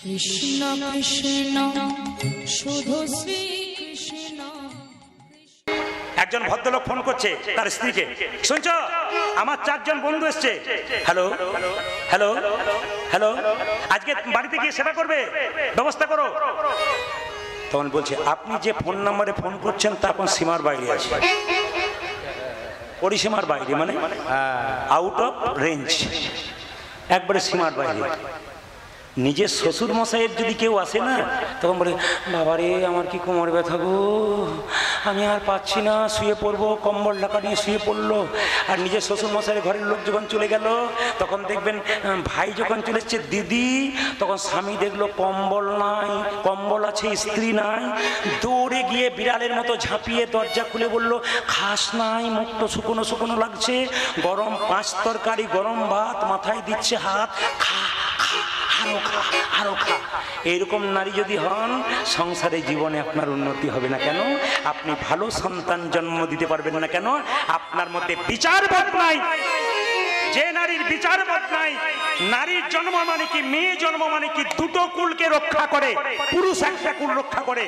কৃষ্ণ কৃষ্ণ শুধু শ্রী কৃষ্ণ। একজন ভদ্রলোক ফোন করছে তার স্ত্রীকে, শুনছো আমার 4 জন বন্ধু এসছে, হ্যালো হ্যালো হ্যালো, আজকে বাড়িতে গিয়ে সেবা করবে, ব্যবস্থা করো। তখন বলছে, আপনি যে ফোন নাম্বারে ফোন করছেন তা এখন সীমার বাইরে আছে, পরিসীমার বাইরে, মানে আউট অফ রেঞ্জ, একবারে সীমার বাইরে। নিজের শ্বশুর মশাইয়ের যদি কেউ আসে না, তখন বলে, বাবারে আমার কি কোমর ব্যথা গো, আমি আর পাচ্ছি না, শুয়ে পড়বো, কম্বল ঢাকা নিয়ে শুয়ে পড়লো। আর নিজের শ্বশুর মশাইয়ের ঘরের লোক যখন চলে গেল, তখন দেখবেন ভাই যখন চলে এসছে দিদি, তখন স্বামী দেখলো কম্বল নাই, কম্বল আছে স্ত্রী নাই, দৌড়ে গিয়ে বিড়ালের মতো ঝাঁপিয়ে দরজা খুলে বলল, খাস নাই, মুখটা শুকনো শুকনো লাগছে, গরম 5 তরকারি, গরম ভাত, মাথায় দিচ্ছে হাত, খা খা আরো খা আরো খা। এরকম নারী যদি হন, সংসারে জীবনে আপনার উন্নতি হবে না। কেন? আপনি ভালো সন্তান জন্ম দিতে পারবেন না। কেন? আপনার মধ্যে বিচারবোধ নাই। যে নারীর বিচারবোধ নাই, নারীর জন্ম মানে কি, মেয়ে জন্ম মানে কি, দুটো কুলকে রক্ষা করে। পুরুষ একটা কুল রক্ষা করে,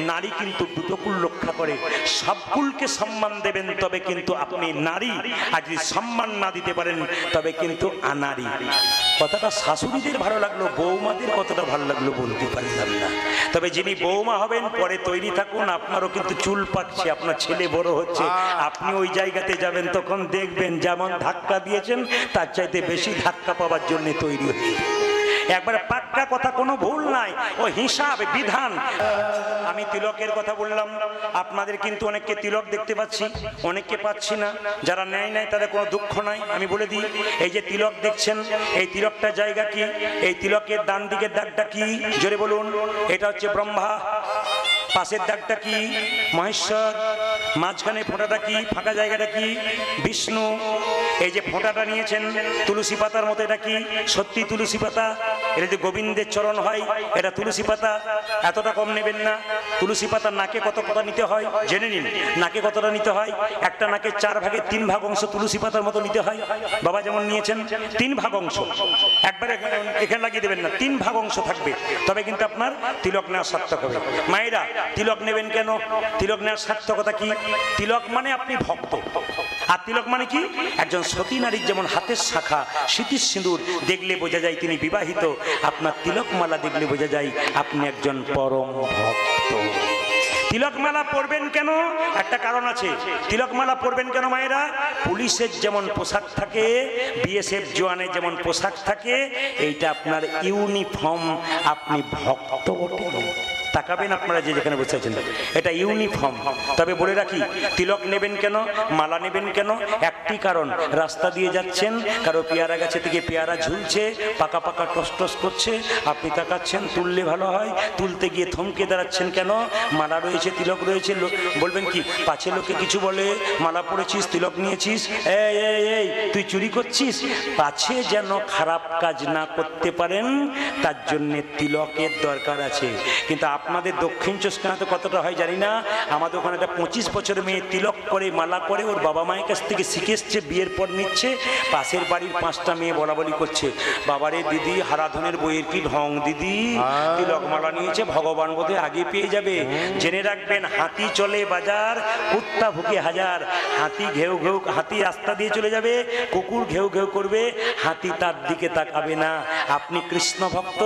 নারী কিন্তু দুটো কুল রক্ষা করে। সব কুলকে সম্মান দেবেন, তবে কিন্তু আপনি নারী। আর যদি সম্মান না দিতে পারেন, তবে কিন্তু আনারী। কথাটা শাশুড়িদের ভালো লাগলো, বৌমাদের কতটা ভালো লাগলো বলতে পারলাম না। তবে যিনি বৌমা হবেন, পরে তৈরি থাকুন, আপনারও কিন্তু চুল পাচ্ছে, আপনার ছেলে বড় হচ্ছে, আপনি ওই জায়গাতে যাবেন, তখন দেখবেন যেমন ধাক্কা দিয়েছেন তার চাইতে বেশি ধাক্কা পাওয়ার জন্য তৈরি হচ্ছে। একবারে পাক্কা কথা, কোনো ভুল নাই, ও হিসাব বিধান। আমি তিলকের কথা বললাম, আপনাদের কিন্তু অনেককে তিলক দেখতে পাচ্ছি, অনেককে পাচ্ছি না। যারা নেয় নাই তাদের কোনো দুঃখ নাই। আমি বলে দিই, এই যে তিলক দেখছেন, এই তিলকটা জায়গা কি? এই তিলকের ডান দিকের দাগটা কি? জোরে বলুন। এটা হচ্ছে ব্রহ্মা। পাশের দাগটা কি? মহেশ্বর। মাঝখানে ফোঁটাটা কি? ফাঁকা জায়গাটা কি? বিষ্ণু। এই যে ফোঁটাটা নিয়েছেন তুলসী পাতার মতো, এটা কি? সত্যি তুলসী পাতা। এটা যে গোবিন্দের চরণ হয়, এটা তুলসী পাতা। এতটা কম নেবেন না। তুলসী পাতার নাকে কত কথা নিতে হয় জেনে নিন। নাকে কতটা নিতে হয়? একটা নাকে 4 ভাগের 3 ভাগ অংশ তুলসী পাতার মতো নিতে হয়। বাবা যেমন নিয়েছেন 3 ভাগ অংশ, একবারে এখানে লাগিয়ে দেবেন না, 3 ভাগ অংশ থাকবে, তবে কিন্তু আপনার তিলক নেওয়া সার্থক হবে। মায়েরা, তিলক নেবেন কেন? তিলক নেওয়ার সার্থকতা কি? তিলক মানে আপনি ভক্ত। আর তিলক মানে কি? একজন সতী নারীর যেমন হাতের শাখা, স্মৃতির সিঁদুর দেখলে বোঝা যায় তিনি বিবাহিত, আপনার তিলক মালা দেখলে বোঝা যায় আপনি একজন পরম ভক্ত। তিলকমালা পরবেন কেন? একটা কারণ আছে। তিলকমালা পরবেন কেন মায়েরা? পুলিশের যেমন পোশাক থাকে, বিএসএফ জওয়ানের যেমন পোশাক থাকে, এইটা আপনার ইউনিফর্ম। আপনি ভক্ত বটে। তাকাবেন আপনারা যে যেখানে বসে আছেন, এটা ইউনিফর্ম। তবে বলে রাখি, তিলক নেবেন কেন, মালা নেবেন কেন? একটি কারণ, রাস্তা দিয়ে যাচ্ছেন, কারো পেয়ারা গাছে থেকে পেয়ারা ঝুলছে, পাকা পাকা টস টস করছে, আপনি তাকাচ্ছেন, তুললে ভালো হয়, তুলতে গিয়ে থমকে দাঁড়াচ্ছেন কেন? মালা রয়েছে, তিলক রয়েছে। বলবেন কি, পাছে লোকে কিছু বলে, মালা পড়েছিস, তিলক নিয়েছিস, এই এই এই তুই চুরি করছিস, পাছে যেন খারাপ কাজ না করতে পারেন, তার জন্যে তিলকের দরকার আছে। কিন্তু আপনাদের দক্ষিণ চোস্কানাতে কতটা হয় জানি না, আমাদের ওখানে একটা 25 বছরের মেয়ে তিলক করে, মালা করে, ওর বাবা মায়ের কাছ থেকে শিখে এসছে, বিয়ের পর নিচ্ছে। পাশের বাড়ির 5টা মেয়ে বলা বলি করছে, বাবারে দিদি, হারাধনের বইয়ের কি ঢং দিদি, তিলক মালা নিয়েছে, ভগবান বোধে আগে পেয়ে যাবে। জেনে রাখবেন, হাতি চলে বাজার, কুত্তা ভুকে হাজার। হাতি ঘেউ ঘেউ, হাতি রাস্তা দিয়ে চলে যাবে, কুকুর ঘেউ ঘেউ করবে, হাতি তার দিকে তাকাবে না। আপনি কৃষ্ণ ভক্ত,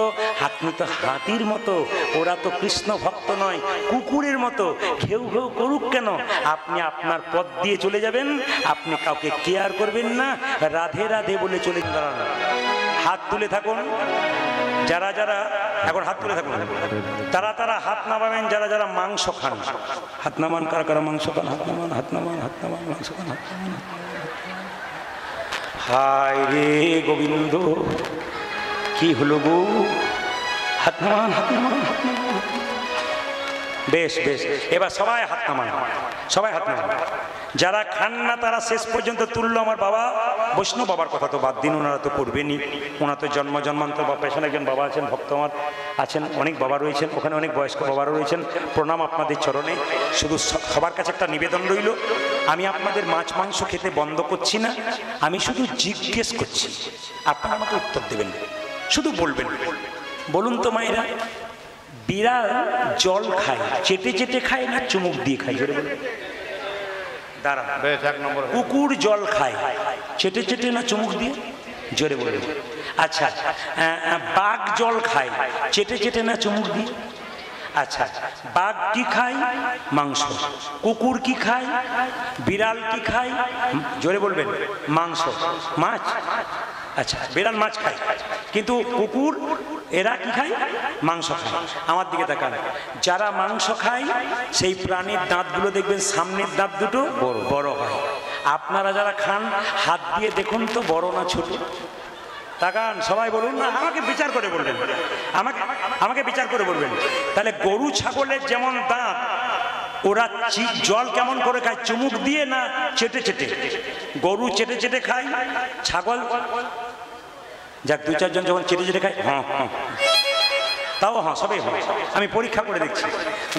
আপনি তো হাতির মতো, ওরা তো কৃষ্ণ ভক্ত নয়, কুকুরের মতো। ঘেউ ঘেউ করুক কেন, আপনি আপনার পথ দিয়ে চলে যাবেন, আপনি কাউকে কেয়ার করবেন না, রাধে রাধে বলে চলে যান। হাত তুলে থাকুন যারা যারা, এখন হাত তুলে থাকুন, তারা তারা হাত নামাবেন যারা যারা মাংস খান। হাত নামান, কারা কারা মাংস খান, হাত নামান, হাত নামান, হাত নামান, মাংস খান, হাত নামান। হায় রে গোবিন্দ, কি হলো গো? হাত নামান, হাত নামান, হাত নামান। বেশ বেশ, এবার সবাই হাত নামান, সবাই হাত নামান। যারা খান না তারা শেষ পর্যন্ত তুললো। আমার বাবা, বৈষ্ণব বাবার কথা তো বাদ দিন, ওনারা তো করবেনই, ওনার তো জন্ম জন্মান্তর বা পেছনে একজন বাবা আছেন, ভক্ত আমার আছেন, অনেক বাবা রয়েছেন, ওখানে অনেক বয়স্ক বাবারা রয়েছেন। প্রণাম আপনাদের চরণে। শুধু সবার কাছে একটা নিবেদন রইল, আমি আপনাদের মাছ মাংস খেতে বন্ধ করছি না, আমি শুধু জিজ্ঞেস করছি, আপনারা আমাকে উত্তর দেবেন, শুধু বলবেন বলুন তো মায়েরা, বিড়াল জল খায় চেটে চেটে খায় না চুমুক দিয়ে খায়? জোরে বলুন। দাঁড়ান, এক নম্বর। কুকুর জল খায় চেটে চেটে না চুমুক দিয়ে? জোরে বলুন। আচ্ছা, বাঘ জল খায় চেটে চেটে না চুমুক দিয়ে? আচ্ছা, বাঘ কি খায়? মাংস। কুকুর কি খায়? বিড়াল কি খায়? জোরে বলবেন। মাংস। মাছ। আচ্ছা, বিড়াল মাছ খায়, কিন্তু কুকুর এরা কি খায়? মাংস খায়। আমার দিকে তাকান, যারা মাংস খায় সেই প্রাণীর দাঁতগুলো দেখবেন সামনের দাঁত দুটো বড় হয়। আপনারা যারা খান হাত দিয়ে দেখুন তো বড় না ছোট? তাকান, সবাই বলুন না, আমাকে বিচার করে বলবেন, আমাকে বিচার করে বলবেন। তাহলে গরু ছাগলের যেমন দাঁত, ওরা জল কেমন করে খায়? চুমুক দিয়ে না চেটে চেটে? গরু চেটে চেটে খায়, ছাগল যাক দু চারজন যখন চেটে চেটে খায়, হ্যাঁ হ্যাঁ, তাও হ্যাঁ, সবাই হয়। আমি পরীক্ষা করে দেখছি।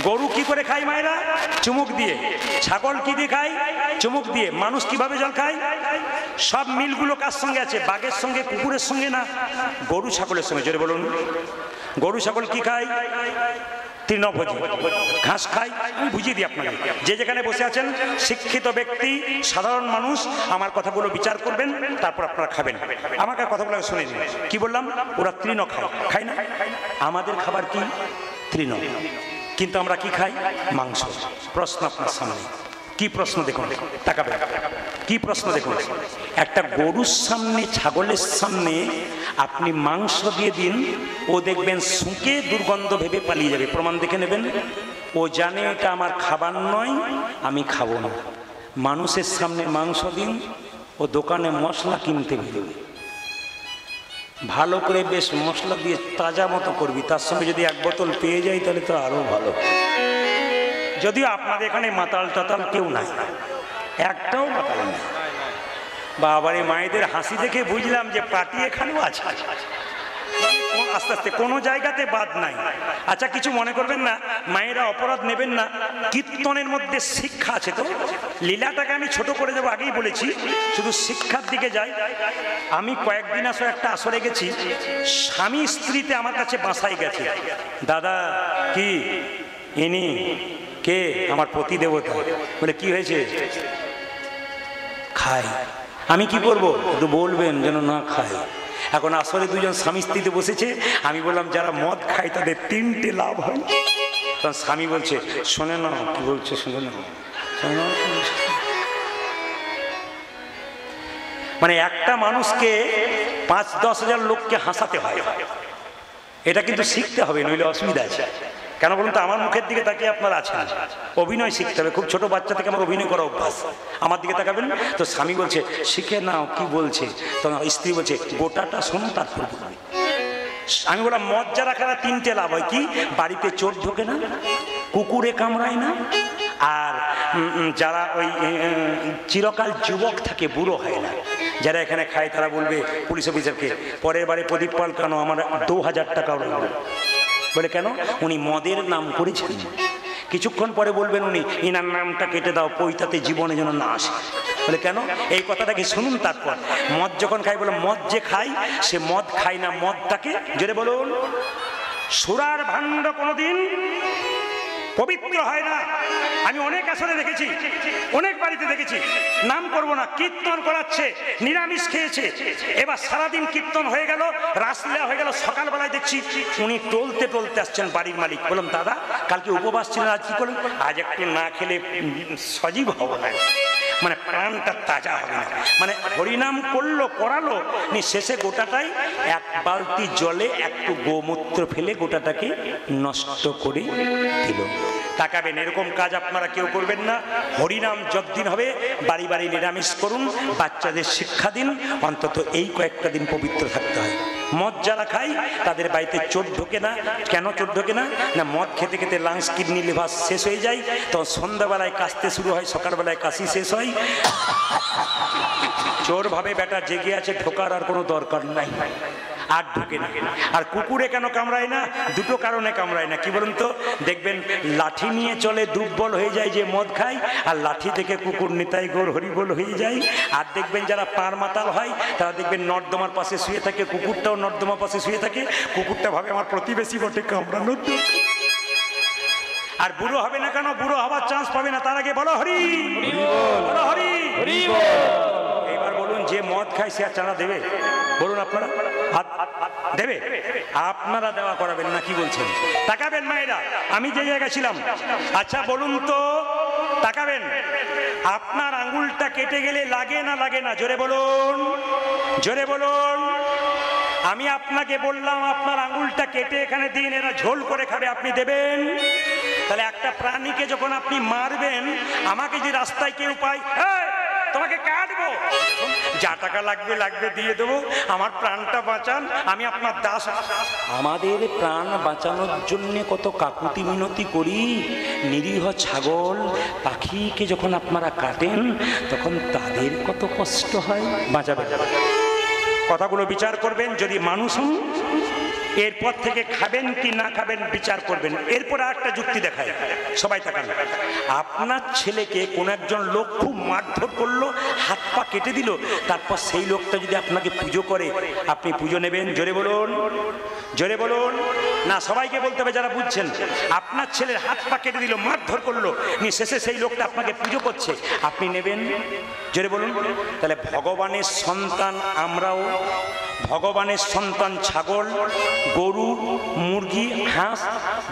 গরু কি করে খায় মায়েরা? চুমুক দিয়ে। ছাগল কি দিয়ে খায়? চুমুক দিয়ে। মানুষ কিভাবে জল খায়? সব মিলগুলো কার সঙ্গে আছে? বাঘের সঙ্গে, কুকুরের সঙ্গে না, গরু ছাগলের সঙ্গে। জোরে বলুন। গরু ছাগল কি খায়? তৃণভোজী, ঘাস খায়। আমি বুঝিয়ে দিই আপনাকে, যে যেখানে বসে আছেন শিক্ষিত ব্যক্তি, সাধারণ মানুষ, আমার কথাগুলো বিচার করবেন, তারপর আপনারা খাবেন। আমাকে কথাগুলো শুনে নিন। কি বললাম? ওরা তৃণ খায়, খায় না? আমাদের খাবার কি? তৃণ। কিন্তু আমরা কি খাই? মাংস। প্রশ্ন আপনার সামনে, কি প্রশ্ন দেখুন, তাকাবেন, কি প্রশ্ন দেখুন। একটা গরুর সামনে, ছাগলের সামনে আপনি মাংস দিয়ে দিন, ও দেখবেন শুঁকে দুর্গন্ধ ভেবে পালিয়ে যাবে। প্রমাণ দেখে নেবেন। ও জানে এটা আমার খাবার নয়, আমি খাবো না। মানুষের সামনে মাংস দিন, ও দোকানে মশলা কিনতে বেরোবে, ভালো করে বেশ মশলা দিয়ে তাজা মতো করবি, তার সঙ্গে যদি এক বোতল পেয়ে যাই তাহলে তো আরো ভালো। যদিও আপনাদের এখানে মাতাল টাতাল কেউ নাই, একটাও মাতাল নেই। বাবারে, মায়েদের হাসি দেখে বুঝলাম যে পার্টি এখানেও আছে। আস্তে আস্তে কোনো জায়গাতে বাদ নাই। আচ্ছা, কিছু মনে করবেন না, মায়েরা অপরাধ নেবেন না। কীর্তনের মধ্যে শিক্ষা আছে তো, লীলাটাকে আমি ছোট করে দেবো, আগেই বলেছি, শুধু শিক্ষার দিকে যাই। আমি কয়েকদিন আসলে একটা আসরে গেছি, স্বামী স্ত্রীতে আমার কাছে বাসায় গেছে। দাদা, কি ইনি কে? আমার পতি দেবতা। বলে কি হয়েছে? খাই। আমি কি করবো? একটু বলবেন যেন না খায়। এখন আসলে দুজন স্বামী স্ত্রীতে বসেছে। আমি বললাম যারা মদ খায় তাদের 3টে লাভ হয়। তখন স্বামী বলছে, শোনে না, কি বলছে শোনে না। মানে একটা মানুষকে 5-10 হাজার লোককে হাসাতে হয়। এটা কিন্তু শিখতে হবে, নইলে অসুবিধা আছে। কেন বলুন তো? আমার মুখের দিকে তাকিয়ে আপনারা আছেন, অভিনয় শিখতে হবে। খুব ছোট বাচ্চা থেকে আমার অভিনয় করা অভ্যাস। আমার দিকে তাকাবেন তো, স্বামী বলছে শিখে নাও, কি বলছে? তো স্ত্রী বলছে গোটাটা শোনো তারপর বলবে। আমি বললাম মদ যারা খায় 3টে লাভ হয়। কি? বাড়িতে চোর ঢোকে না, কুকুরে কামড়ায় না, আর যারা ওই চিরকাল যুবক থাকে, বুড়ো হয় না। যারা এখানে খায় তারা বলবে পুলিশ অফিসারকে, পরের বারে প্রদীপ পাল কেন আমার 2000 টাকা লাগবে। বলে কেন? উনি মদের নাম করেছেন। কিছুক্ষণ পরে বলবেন উনি, ইনার নামটা কেটে দাও, পৈতাতে জীবনে যেন না আসে। বলে কেন? এই কথাটাকে শুনুন। তারপর মদ যখন খায়, বলে মদ যে খায় সে মদ খায় না, মদটাকে, জোরে বলুন, সুরার ভাণ্ড কোনোদিন পবিত্র হয় না। আমি অনেক আসরে দেখেছি, অনেক বাড়িতে দেখেছি, নাম করব না, কীর্তন করাচ্ছে, নিরামিষ খেয়েছে। এবার সারাদিন কীর্তন হয়ে গেল, রাসলীলা হয়ে গেল, সকালবেলায় দেখছি উনি টলতে টলতে আসছেন, বাড়ির মালিক। বললাম দাদা, কালকে উপবাস ছিলেন, আজ কি করলেন? আজ একটু না খেলে সজীব হব না, মানে প্রাণটা তাজা হবে না। মানে হরিনাম করলো, করালো, শেষে গোটাটাই এক বালতি জলে একটু গোমূত্র ফেলে গোটাটাকে নষ্ট করে দিল। তাকাবেন, এরকম কাজ আপনারা কেউ করবেন না। হরিনাম যতদিন হবে বাড়ি বাড়ি নিরামিষ করুন, বাচ্চাদের শিক্ষা দিন, অন্তত এই কয়েকটা দিন পবিত্র থাকতে হয়। মদ যারা খায় তাদের বাড়িতে চোর ঢোকে না। কেন চোর ঢোকে না? না, মদ খেতে খেতে লাংস, কিডনি, লিভার শেষ হয়ে যায়, তখন সন্ধ্যাবেলায় কাশতে শুরু হয়, সকালবেলায় কাশি শেষ হয়। চোর ভাবে বেটা জেগে আছে, ঢোকার আর কোনো দরকার নাই। আর ঢুকে না। আর কুকুরে কেন কামড়ায় না? দুটো কারণে কামড়ায় না, কি বলুন তো? দেখবেন লাঠি নিয়ে চলে দুর্বল হয়ে যায় যে মদ খায়, আর লাঠি থেকে কুকুর নিতাই গৌর হরিবোল হয়ে যায়। আর দেখবেন যারা পার মাতাল হয় তারা দেখবেন নর্দমার পাশে শুয়ে থাকে, কুকুরটাও নর্দমার পাশে শুয়ে থাকে। কুকুরটা ভাবে আমার প্রতিবেশী বটে, কামড়ানোর দরকার। আর বুড়ো হবে না কেন? বুড়ো হওয়ার চান্স পাবে না, তার আগে বলো হরি বলো হরি। এবার বলুন, যে মদ খায় সে আর চাঁদা দেবে? বলুন আপনারা, হাত দেবে? আপনারা দেওয়া করাবেন না, কি বলছেন? তাকাবেন মায়েরা, আমি যে জায়গায় ছিলাম। আচ্ছা বলুন তো, তাকাবেন, আপনার আঙ্গুলটা কেটে গেলে লাগে না লাগে না? জোরে বলুন, জোরে বলুন। আমি আপনাকে বললাম আপনার আঙ্গুলটা কেটে এখানে দিন, এরা ঝোল করে খাবে, আপনি দেবেন? তাহলে একটা প্রাণীকে যখন আপনি মারবেন, আমাকে যে রাস্তায় কেউ পাই, তোমাকে কাটবো, যা টাকা লাগবে লাগবে দিয়ে দেবো, আমার প্রাণটা বাঁচান, আমি আপনার দাস। আমাদের প্রাণ বাঁচানোর জন্য কত কাকুতি মিনতি করি। নিরীহ ছাগল পাখিকে যখন আপনারা কাটেন, তখন তাদের কত কষ্ট হয়। বাঁচাবে, কথাগুলো বিচার করবেন। যদি মানুষ হন, এরপর থেকে খাবেন কি না খাবেন বিচার করবেন। এরপর একটা যুক্তি দেখায়, সবাই তাকান। আপনার ছেলেকে কোন একজন লোক খুব মারধর করলো, হাত পা কেটে দিল, তারপর সেই লোকটা যদি আপনাকে পুজো করে, আপনি পুজো নেবেন? জোরে বলুন, জোরে বলুন। না, সবাইকে বলতে হবে যারা বুঝছেন। আপনার ছেলের হাত পা কেটে দিল, মারধর করলো, শেষে সেই লোকটা আপনাকে পুজো করছে, আপনি নেবেন? জোরে বলুন। তাহলে ভগবানের সন্তান আমরাও, ভগবানের সন্তান ছাগল, গরু, মুরগি, হাঁস,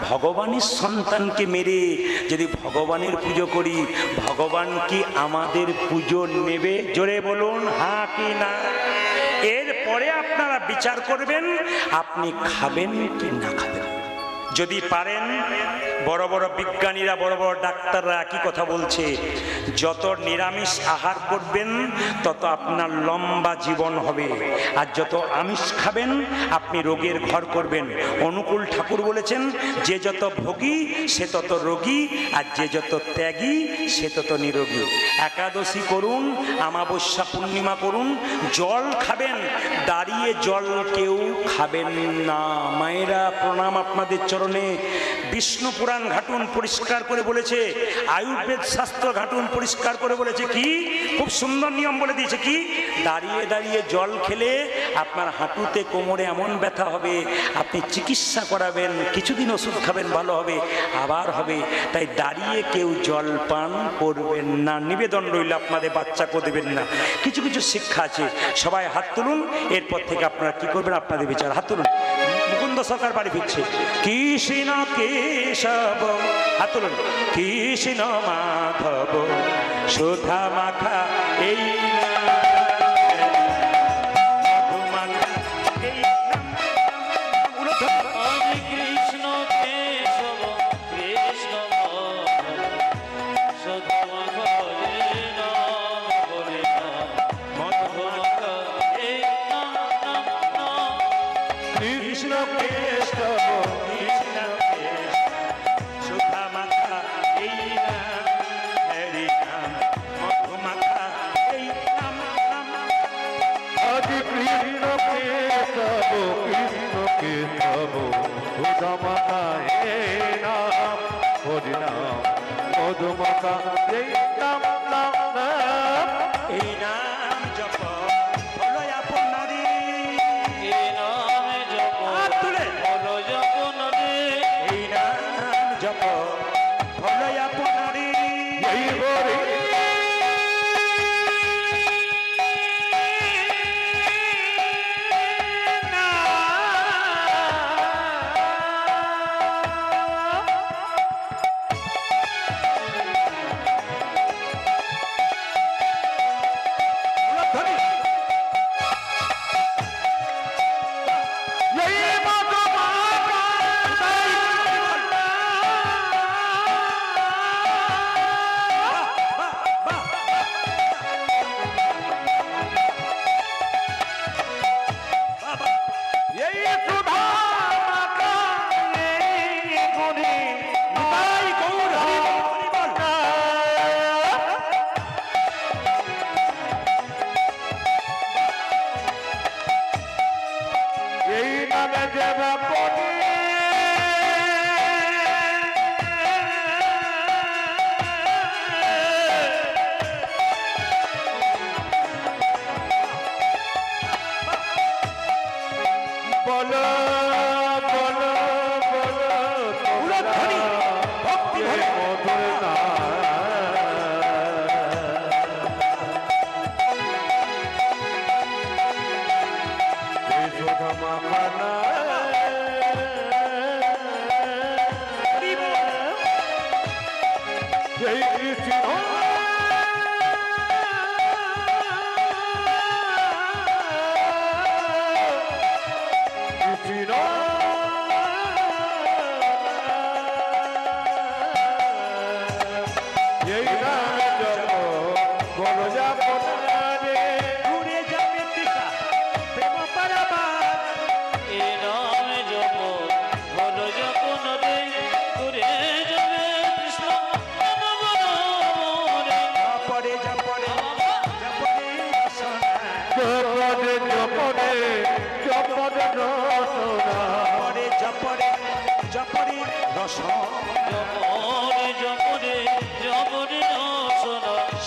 ভগবানের সন্তানকে মেরে যদি ভগবানের পুজো করি, ভগবান কি আমাদের পুজো নেবে? জোরে বলুন, হ্যাঁ কি না? এরপরে আপনারা বিচার করবেন আপনি খাবেন কি না খাবেন। যদি পারেন, বড় বড় বিজ্ঞানীরা, বড় বড় ডাক্তাররা একই কথা বলছে, যত নিরামিষ আহার করবেন তত আপনার লম্বা জীবন হবে, আর যত আমিষ খাবেন আপনি রোগের ঘর করবেন। অনুকূল ঠাকুর বলেছেন, যে যত ভোগী সে তত রোগী, আর যে যত ত্যাগী সে তত নিরোগী। একাদশী করুন, অমাবস্যা পূর্ণিমা করুন, জল খাবেন, দাঁড়িয়ে জল কেউ খাবেন না। মায়েরা প্রণাম আপনাদের চরণে। বিষ্ণু পুরাণ ঘাটুন, পরিষ্কার করে বলেছে। আয়ুর্বেদ শাস্ত্র ঘাটুন, পরিষ্কার করে বলেছে। কি খুব সুন্দর নিয়ম বলে দিয়েছে, কি দাঁড়িয়ে দাঁড়িয়ে জল খেলে আপনার হাঁটুতে কোমরে এমন ব্যথা হবে, আপনি চিকিৎসা করাবেন, কিছুদিন ওষুধ খাবেন, ভালো হবে, আবার হবে। তাই দাঁড়িয়ে কেউ জল পান করবেন না। নিবেদন রইল, আপনাদের বাচ্চাকেও দেবেন না। কিছু কিছু শিক্ষা আছে। সবাই হাত তুলুন, এরপর থেকে আপনারা কি করবেন আপনাদের বিচার। হাত তুলুন। মুকুন্দ সরকার বাড়ি ফিরছে। কৃষ্ণ কেশব, হাত তুলুন। কৃষ্ণ মাধব সুধা মাখা এই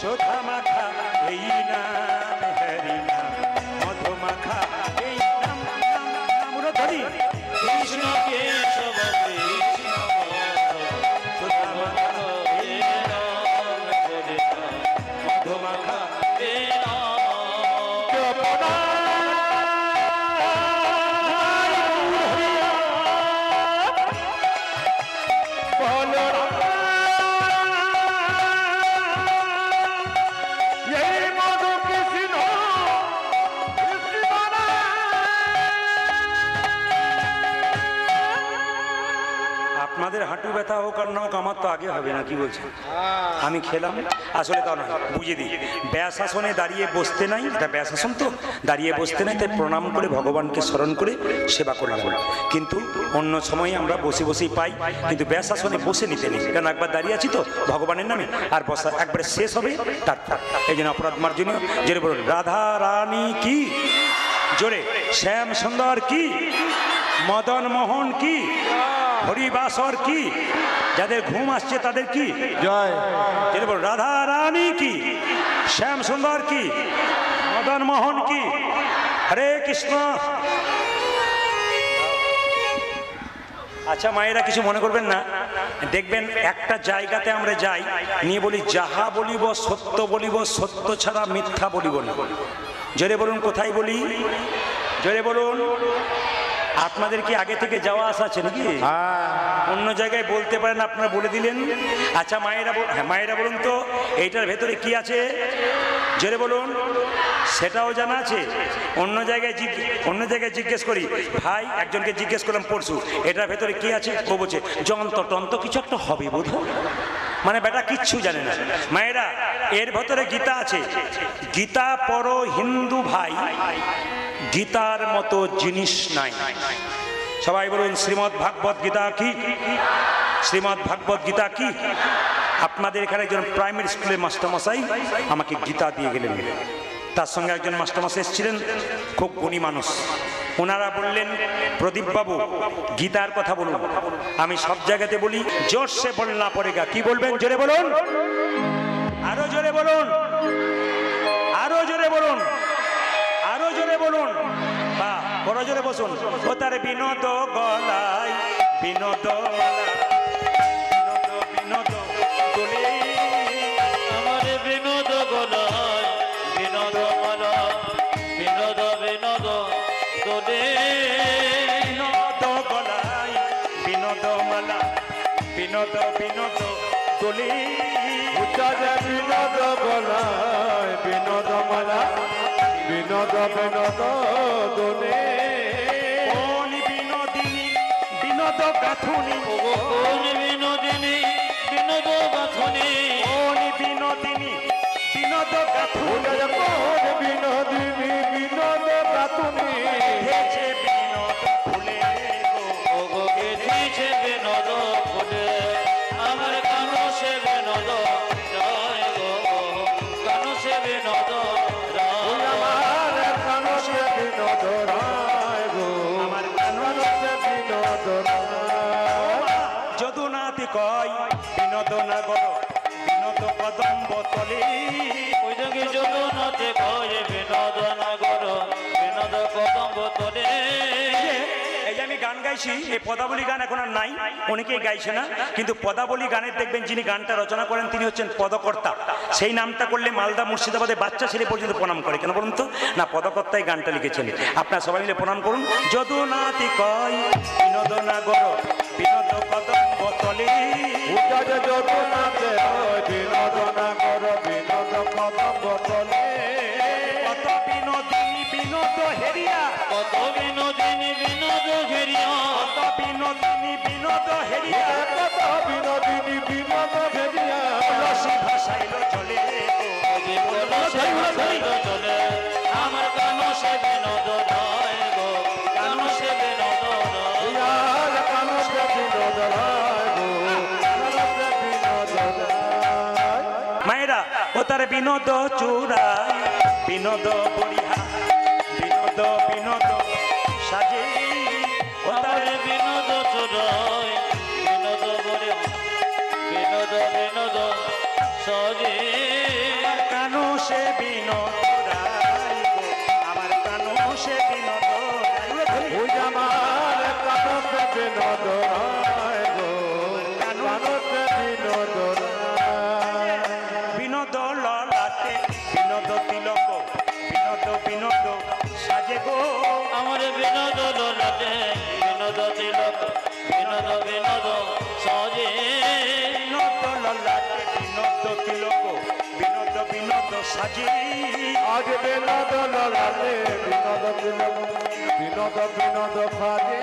সোধা মাখা এই নাম হরি নাম, মধু মাখা এই নাম নাম নাম ধরি কৃষ্ণ কেশব কৃষ্ণ সোধা মাখা এই নাম হরি নাম, মধু মাখা এই নাম আপনাদের হাঁটু ব্যথা হোক আর না হোক আমার তো আগে হবে না, কি বলছেন? আমি খেলাম আসলে তা নয়, বুঝিয়ে দিই। ব্যাসাসনে দাঁড়িয়ে বসতে নাই, এটা ব্যাসাসন তো, দাঁড়িয়ে বসতে নাই, তাই প্রণাম করে ভগবানকে স্মরণ করে সেবা করলাম। কিন্তু অন্য সময় আমরা বসে বসেই পাই, কিন্তু ব্যাসাসনে বসে নিতে নেই, কারণ একবার দাঁড়িয়ে আছি তো ভগবানের নামে, আর বসা একবারে শেষ হবে তারপর। এই জন্য অপরাধ মার্জনীয় জোরে বলুন রাধা রানী কি, জোরে শ্যাম সুন্দর কি, মদন মোহন কি, হরিবাসর কি, যাদের ঘুম আসছে তাদের কি জয়, রাধা রানী কি, শ্যাম সুন্দর কি, মদন মোহন কি, হরে কৃষ্ণ। আচ্ছা মায়েরা কিছু মনে করবেন না, দেখবেন একটা জায়গাতে আমরা যাই, নিয়ে বলি যাহা বলিব সত্য বলিব, সত্য ছাড়া মিথ্যা বলিব না। জোরে বলুন কোথায় বলি, জোরে বলুন। আপনাদের কি আগে থেকে যাওয়া আসা আছে নাকি? অন্য জায়গায় বলতে পারেন, আপনারা বলে দিলেন। আচ্ছা মায়েরা, হ্যাঁ মায়েরা বলুন তো এইটার ভেতরে কি আছে, জোরে বলুন। সেটাও জানা আছে? অন্য জায়গায় জিজ্ঞেস করি, ভাই একজনকে জিজ্ঞেস করলাম পরশু, এটার ভেতরে কি আছে? ও বলছে যন্ত্র টন্ত্র কিছু একটা হবে বোধ, মানে বেটা কিচ্ছু জানে না। মায়েরা এর ভেতরে গীতা আছে, গীতা পড়ো হিন্দু ভাই, গীতার মতো জিনিস নাই। সবাই বলুন শ্রীমদ্ ভাগবত গীতা কি, শ্রীমদ্ ভাগবত গীতা কি। আপনাদের এখানে একজন প্রাইমারি স্কুলের মাস্টারমশাই আমাকে গীতা দিয়ে গেলেন, তার সঙ্গে একজন মাস্টারমশাই এসেছিলেন, খুব গুণী মানুষ। ওনারা বললেন প্রদীপ বাবু গীতার কথা বলুন। আমি সব জায়গাতে বলি জোর সে বলনা পড়েগা, কি বলবেন জোরে বলুন, আরো জোরে বলুন, আরো জোরে বলুন, আরো জোরে বলুন, বা বড় জোরে বসুন। ও তার বিনোদ গলায় বিনোদ মালা, বিনোদ গলে আমার বিনোদ গলায় বিনোদ মালা, বিনোদ বিনোদ দোলে, বিনোদ গলায় বিনোদ মালা, বিনোদ বিনোদ দোলে, বিনোদ গলায় বিনোদ মালা, বিনোদ বিনোদ দোলে, কোন বিনোদিনী বিনোদ গাথুনি, কোন বিনোদিনী বিনোদ গাথনি, কোন বিনোদিনী বিনোদ গাথুনি, কোন বিনোদিনী বিনোদ গাথুনি, হেছে বিনোদ ফুলে গো, ও গো গেছে বিনোদ ফুলে, আমার কানো সে বিনোদ জয় গো, কানো সে বিনোদ আমার কানসে বিনোদ রায় গো, আমার কানসে বিনোদ রায়। যদুনাথ কয় বিনোদ নগর বিনোদ কদম্ব তলে, ওই যোগে যদুনাথে কয় বিনোদ নগর বিনোদ কদম্ব তলে। এই আমি আমি গান গাইছি, এই পদাবলী গান এখন আর নাই, অনেকেই গাইছে না, কিন্তু পদাবলী গানের দেখবেন যিনি গানটা রচনা করেন তিনি হচ্ছেন পদকর্তা। সেই নামটা করলে মালদা মুর্শিদাবাদে বাচ্চা ছেলে পর্যন্ত প্রণাম করে। কেন বলুন তো? না, পদকর্তাই গানটা লিখেছেন। আপনারা সবাই মিলে প্রণাম করুন। যদু নাতি কয় বিনোদ নাগর বিনোদ কদম্ব তলে, যদুনাথে হয় বিনোদ নাগর বিনোদ কদম্ব তলে। কত বিনোদিনী বিনোদ হেরিয়া, কত বিনোদিনী বিনোদ ঘেরিয়া, কত বিনোদিনী বিনোদ হেরিয়া, কত বিনোদিনী বিনোদ ঘেরিয়া। রসি ভাসাইল চলে চলে আমার কান সে বিনোদ নয় গো, কান সে বিনোদ নয়। ইয়ার কানসে বিনোদ রায় গো, কানসে বিনোদ রায়। মায়েরা ও তার বিনোদ চূড়ায় বিনোদ বরিহা, বিনোদ বিনোদ সাজে ও তার আমার বিনোদ চোরাই বিনোদ বলে বিনোদ বিনোদ সজে। কানু সে বিনোদ রায় গো, আমার কানু সে বিনোদ রায়। ওই আমার কানসে বিনোদ রায় গো, কানসে বিনোদ রায়। বিনোদ ললাটে বিনোদ তিলক বিনোদ বিনোদ সাজে গো, আমার বিনোদ লোলাটে বিনোদ তিলক বিনোদ বিনোদ সজে। বিনোদ ললাটে বিনোদ তিলক বিনোদ বিনোদ সাজে। আজ বিনোদ লগালে বিনোদ তিলক বিনোদ বিনোদ ফাজে।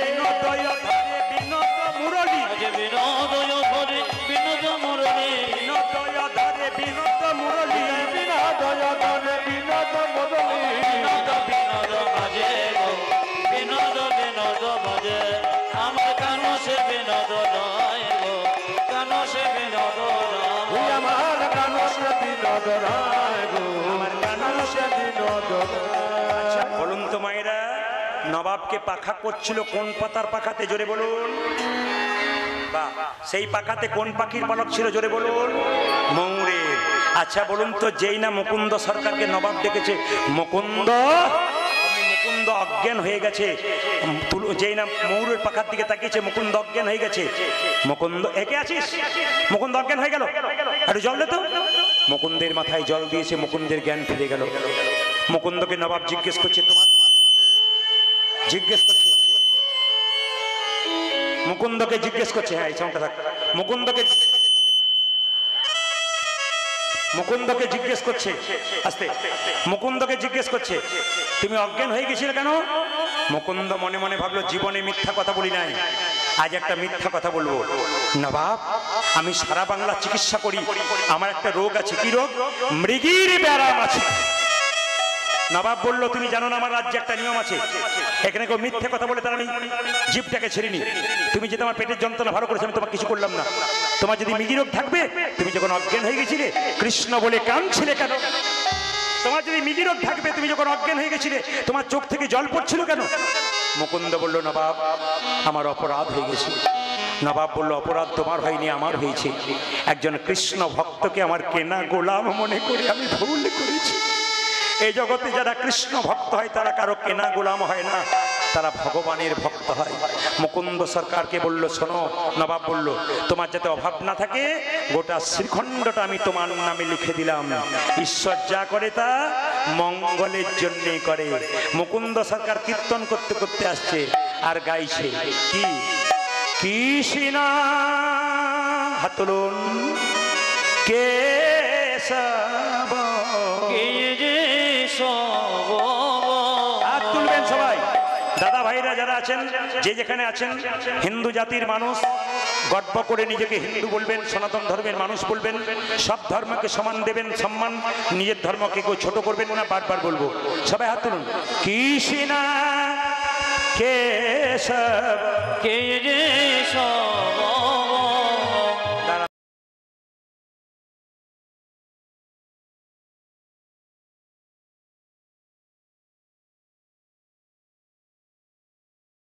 বিনোদয় ধরে বিনোদ মুরলী, আজ বিনোদয় ধরে বিনোদ মুরলী, বিনোদয় ধরে বিনোদ মুরলী, বিনোদয় ধরে বিনোদ মুরলী। বিনোদ বিনোদ বাজে গো, বিনোদ বিনোদ বাজে। আমার কান সে বিনোদ নয় গো, কান সে বিনোদ ওই নয়। আমার কানসে বিনোদ রায় গো, আমার কানসে বিনোদ রায়। বলুন তো মায়েরা, নবাবকে পাখা করছিল কোন পাতার পাখাতে? জোরে বলুন। বাহ, সেই পাখাতে কোন পাখির পালক ছিল? জোরে বলুন। ময়ূরের। আচ্ছা বলুন তো, যেই না মুকুন্দ সরকারকে নবাব ডেকেছে, মুকুন্দ মুকুন্দ অজ্ঞান হয়ে গেছে, যেই না ময়ূরের পাখার দিকে তাকিয়েছে, মুকুন্দ অজ্ঞান হয়ে গেছে। মুকুন্দ একে আছিস? মুকুন্দ অজ্ঞান হয়ে গেল, একটু জল দে তো। মুকুন্দের মাথায় জল দিয়েছে, মুকুন্দের জ্ঞান ফিরে গেল। মুকুন্দকে নবাব জিজ্ঞেস করছে, তোমার জিজ্ঞেস করছে মুকুন্দকে জিজ্ঞেস করছে, হ্যাঁ এই সাউন্ডটা থাক। মুকুন্দকে জিজ্ঞেস করছে, আস্তে, মুকুন্দকে জিজ্ঞেস করছে, তুমি অজ্ঞান হয়ে গেছিলে কেন? মুকুন্দ মনে মনে ভাবলো, জীবনে মিথ্যা কথা বলি নাই, আজ একটা মিথ্যা কথা বলবো। নবাব, আমি সারা বাংলা চিকিৎসা করি, আমার একটা রোগ আছে। কি রোগ? মৃগীর ব্যারাম আছে। নবাব বলল, তুমি জানো না আমার রাজ্যে একটা নিয়ম আছে, এখানে কেউ মিথ্যে কথা বলে তার আমি জিভটাকে ছেড়িনি। তুমি যে তোমার পেটের যন্ত্রণা ভালো করেছে, আমি তোমার কিছু করলাম না। তোমার যদি মৃগী রোগ থাকবে, তুমি যখন অজ্ঞান হয়ে গেছিলে কৃষ্ণ বলে কাঁদছিলে কেন? তোমার যদি মৃগী রোগ থাকবে, তুমি যখন অজ্ঞান হয়ে গেছিলে তোমার চোখ থেকে জল পড়ছিল কেন? মুকুন্দ বলল, নবাব আমার অপরাধ হয়ে গেছে। নবাব বলল, অপরাধ তোমার হয়নি, আমার হয়েছে। একজন কৃষ্ণ ভক্তকে আমার কেনা গোলাম মনে করে আমি ভুল করেছি। এই জগতে যারা কৃষ্ণ ভক্ত হয় তারা কারো কেনা গোলাম হয় না, তারা ভগবানের ভক্ত হয়। মুকুন্দ সরকারকে বলল, শোনো, নবাব বলল, তোমার যাতে অভাব না থাকে গোটা শ্রীখণ্ডটা আমি তোমার নামে লিখে দিলাম। ঈশ্বর যা করে তা মঙ্গলের জন্যে করে। মুকুন্দ সরকার কীর্তন করতে করতে আসছে আর গাইছে, কি কৃষ্ণ হাতলুন কেশব। হাত তুলবেন সবাই, দাদা ভাইরা যারা আছেন, যে যেখানে আছেন, হিন্দু জাতির মানুষ, গর্ব করে নিজেকে হিন্দু বলবেন, সনাতন ধর্মের মানুষ বলবেন, সব ধর্মকে সমান দেবেন সম্মান, নিজের ধর্মকে কেউ ছোট করবেন না। বারবার বলবো, সবাই হাত তুলুন। কৃষ্ণা কেশব কেশব